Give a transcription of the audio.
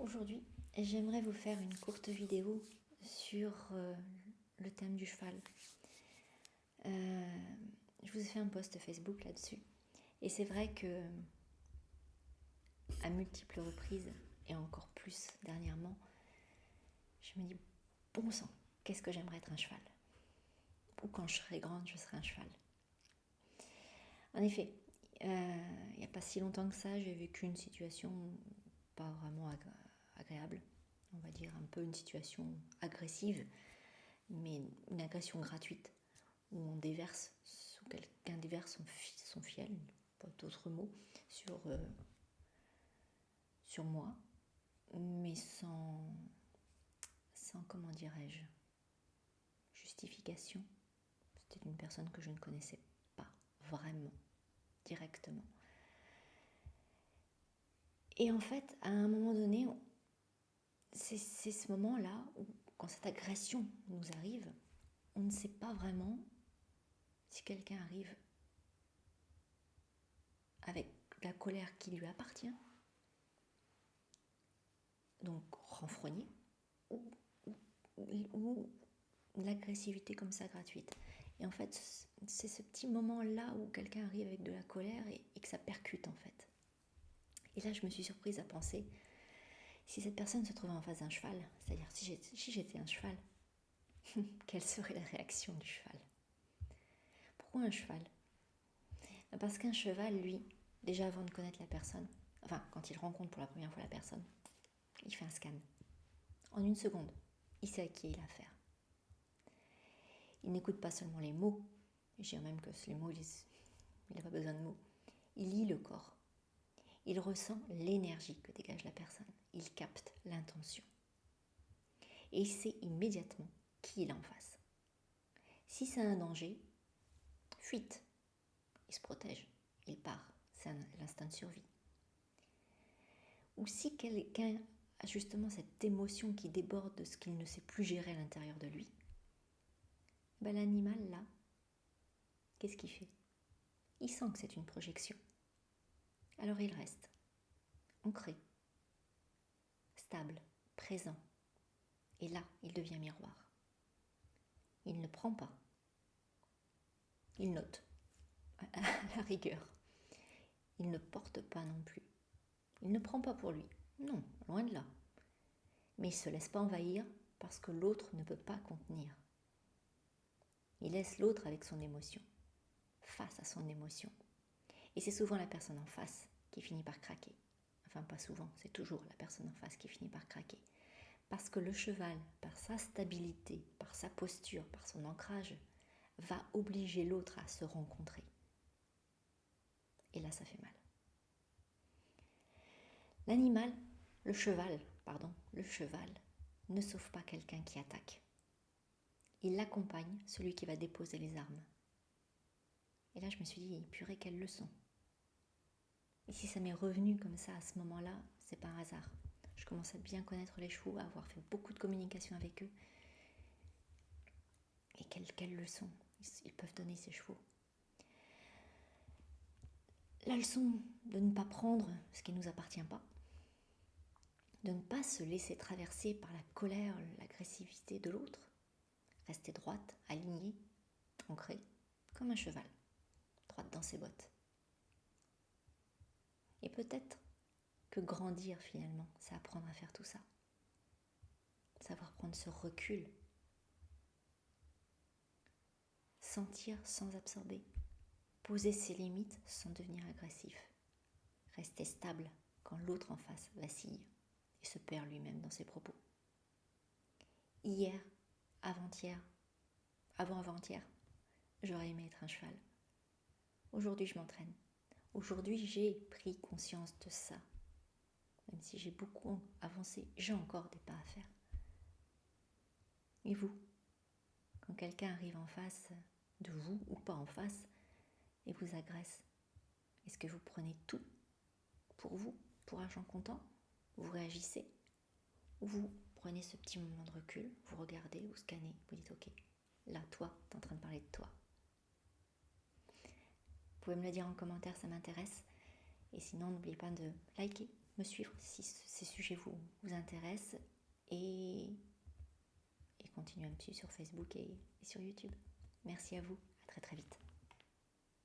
Aujourd'hui, j'aimerais vous faire une courte vidéo sur le thème du cheval. Je vous ai fait un post Facebook là-dessus. Et c'est vrai que, à multiples reprises, et encore plus dernièrement, je me dis, bon sang, qu'est-ce que j'aimerais être un cheval. Ou quand je serai grande, je serai un cheval. En effet, il n'y a pas si longtemps que ça, j'ai vécu une situation pas vraiment agréable. On va dire un peu une situation agressive, mais une agression gratuite, où on déverse, ou quelqu'un déverse son fiel, pas d'autres mots, sur moi, mais sans comment dirais-je, justification. C'était une personne que je ne connaissais pas vraiment, directement. Et en fait, à un moment donné, c'est ce moment-là où, quand cette agression nous arrive, on ne sait pas vraiment si quelqu'un arrive avec la colère qui lui appartient, donc renfrogné, ou l'agressivité comme ça gratuite. Et en fait, c'est ce petit moment-là où quelqu'un arrive avec de la colère et que ça percute en fait. Et là, je me suis surprise à penser, si cette personne se trouvait en face d'un cheval, c'est-à-dire si j'étais un cheval, quelle serait la réaction du cheval? Pourquoi un cheval? Parce qu'un cheval, lui, déjà avant de connaître la personne, enfin, quand il rencontre pour la première fois la personne, il fait un scan. En une seconde, il sait à qui il a affaire. Il n'écoute pas seulement les mots, je dirais même que les mots, il n'a pas besoin de mots. Il lit le corps. Il ressent l'énergie que dégage la personne. Il capte l'intention. Et il sait immédiatement qui il a en face. Si c'est un danger, fuite. Il se protège. Il part. C'est l'instinct de survie. Ou si quelqu'un a justement cette émotion qui déborde de ce qu'il ne sait plus gérer à l'intérieur de lui, l'animal là, qu'est-ce qu'il fait? Il sent que c'est une projection. Alors il reste ancré, stable, présent. Et là, il devient miroir. Il ne prend pas. Il note, à la rigueur. Il ne porte pas non plus. Il ne prend pas pour lui. Non, loin de là. Mais il ne se laisse pas envahir parce que l'autre ne peut pas contenir. Il laisse l'autre avec son émotion, face à son émotion. Et c'est souvent la personne en face qui finit par craquer. Enfin, pas souvent, c'est toujours la personne en face qui finit par craquer. Parce que le cheval, par sa stabilité, par sa posture, par son ancrage, va obliger l'autre à se rencontrer. Et là, ça fait mal. Le cheval, ne sauve pas quelqu'un qui attaque. Il accompagne celui qui va déposer les armes. Et là, je me suis dit, purée, quelle leçon. Et si ça m'est revenu comme ça à ce moment-là, c'est pas un hasard. Je commence à bien connaître les chevaux, à avoir fait beaucoup de communication avec eux. Et quelle leçon ils peuvent donner, ces chevaux. La leçon de ne pas prendre ce qui ne nous appartient pas, de ne pas se laisser traverser par la colère, l'agressivité de l'autre, rester droite, alignée, ancrée, comme un cheval, droite dans ses bottes. Et peut-être que grandir finalement, c'est apprendre à faire tout ça. Savoir prendre ce recul, sentir sans absorber, poser ses limites sans devenir agressif, rester stable quand l'autre en face vacille et se perd lui-même dans ses propos. Hier, avant-hier, avant-avant-hier, j'aurais aimé être un cheval. Aujourd'hui, je m'entraîne. Aujourd'hui, j'ai pris conscience de ça. Même si j'ai beaucoup avancé, j'ai encore des pas à faire. Et vous, quand quelqu'un arrive en face de vous, ou pas en face, et vous agresse, est-ce que vous prenez tout pour vous, pour argent comptant? Vous réagissez? Ou vous prenez ce petit moment de recul, vous regardez, vous scannez, vous dites ok, là, toi, t'es en train de parler de toi. Vous pouvez me le dire en commentaire, ça m'intéresse. Et sinon, n'oubliez pas de liker, me suivre si ces sujets vous intéressent et continuez à me suivre sur Facebook et sur YouTube. Merci à vous, à très très vite.